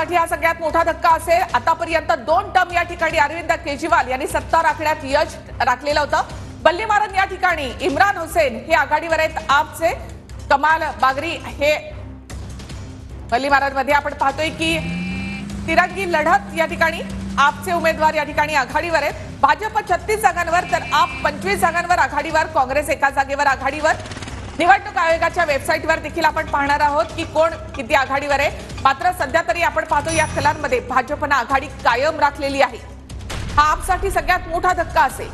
आपसाठी हा सगळ्यात मोठा धक्का असेल। आतापर्यंत 2 टर्म या ठिकाणी अरविंद केजरीवाल यांनी सत्ता राखण्यात यश राखलेलं होतं। बल्लीमारन या ठिकाणी इम्रान हुसैन हे आघाडीवर आहेत। आपचे कमाल बागरी हे बल्लीमारनमध्ये आपण पाहतोय की तिरंगी लढत या ठिकाणी आपचे उमेदवार या ठिकाणी आघाडीवर आहेत। भाजप 36 जागांवर तर आप 25 जागांवर आघाडीवर, काँग्रेस एका जागेवर आघाडीवर। निवडणूक आयोगाच्या वेबसाईटवर देखील आपण पाहणार आहोत की कोण किती आघाडीवर आहे। मात्र सध्या तरी आपण पाहतो या कलांमध्ये भाजपने आघाडी कायम राखलेली आहे। हा आपसाठी सगळ्यात मोठा धक्का असेल।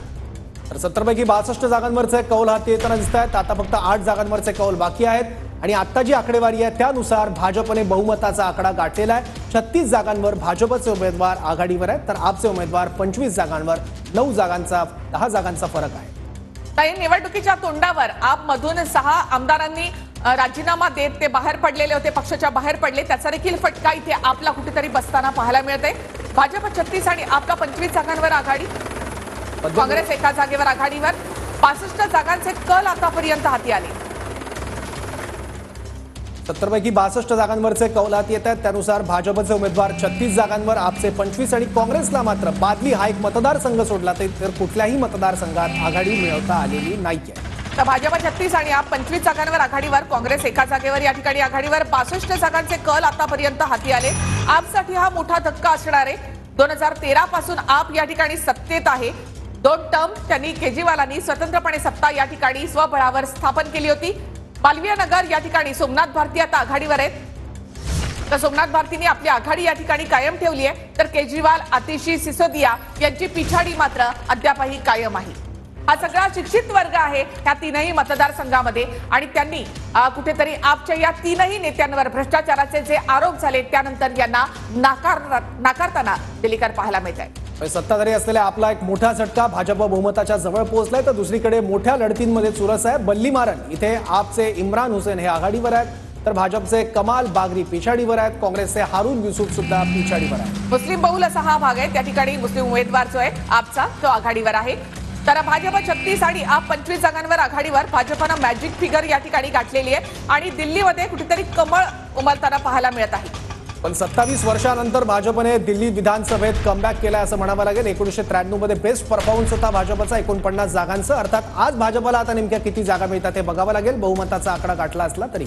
तर 70 पैकी 62 जागांवरचे कौल हाती येताना दिसत आहेत। आता फक्त 8 जागांवरचे कौल बाकी आहेत आणि आता जी आकडेवारी आहे त्यानुसार भाजपने बहुमताचा आकडा गाठलेला आहे। 36 जागांवर भाजपचे उमेदवार आघाडीवर आहेत तर आपचे उमेदवार 25 जागांवर 10 जागांचा फरक आहे। ताई, निवडणुकीच्या तोंडावर आप मधून 6 आमदारांनी राजीनामा देत ते बाहेर पडलेले होते, पक्षाच्या बाहेर पडले। त्याचा देखील फटका इथे आपला कुठेतरी बसताना पाहायला मिळते। भाजप 36 आणि आपला 25 जागांवर आघाडी, काँग्रेस एका जागेवर आघाडीवर। 65 जागांचे कल आतापर्यंत हाती आले। 70 पैकी 62 जागांवरचे कौल हाती येत आहेत। त्यानुसार भाजपचे उमेदवार 36 जागांवर, आपचे 25 आणि काँग्रेसला मात्र बादली हा एक मतदारसंघ सोडला तर कुठल्याही मतदारसंघात आघाडी मिळवता आलेली नाहीये। तर भाजप 36 आणि आप 25 जागांवर आघाडीवर, काँग्रेस एका जागेवर या ठिकाणी आघाडीवर। 62 जागांचे कल आतापर्यंत हाती आले। आपसाठी हा मोठा धक्का असणार आहे। 2013 पासून आप या ठिकाणी सत्तेत आहे। 2 टर्म त्यांनी केजरीवालांनी स्वतंत्रपणे सत्ता या ठिकाणी स्वबळावर स्थापन केली होती। मालवीय नगर या ठिकाणी सोमनाथ भारती आता आघाडीवर आहेत। तर सोमनाथ भारतीने आपली आघाडी या ठिकाणी कायम ठेवली आहे तर केजरीवाल, आतिशी सिसोदिया यांची पिछाडी मात्र अद्यापही कायम आहे। हा सगळा शिक्षित वर्ग आहे या 3ही मतदारसंघामध्ये आणि त्यांनी कुठेतरी आपच्या या 3ही नेत्यांवर भ्रष्टाचाराचे जे आरोप झाले त्यानंतर यांना नाकारताना दिल्लीकर पाहायला मिळत आहे। सत्ताधारी असलेल्या आपला एक मोठा झटका, भाजप बहुमताच्या जवळ पोहोचलाय तर दुसरीकडे मोठ्या लढतींमध्ये चुरस आहे। बल्लीमारन इथे आपचे इम्रान हुसैन हे आघाडीवर आहेत तर भाजपचे कमाल बागरी पिछाडीवर आहेत। काँग्रेसचे हारून युसुफ सुद्धा पिछाडीवर आहेत। मुस्लिम बहुल असा हा भाग आहे, त्या ठिकाणी मुस्लिम उमेदवार जो आहे आपचा तो आघाडीवर आहे। तर भाजप 36 आणि आप 25 जागांवर आघाडीवर। भाजपनं मॅजिक फिगर या ठिकाणी गाठलेली आहे आणि दिल्लीमध्ये कुठेतरी कमळ उमलताना पाहायला मिळत आहे। पण 27 वर्षानंतर भाजपने दिल्ली विधानसभेत कमबॅक केलाय असं म्हणावं लागेल। 1993 मध्ये बेस्ट परफॉर्मन्स होता भाजपचा 49 जागांचा। अर्थात आज भाजपला आता नेमक्या किती जागा मिळतात हे बघावं लागेल। बहुमताचा आकडा गाठला असला तरी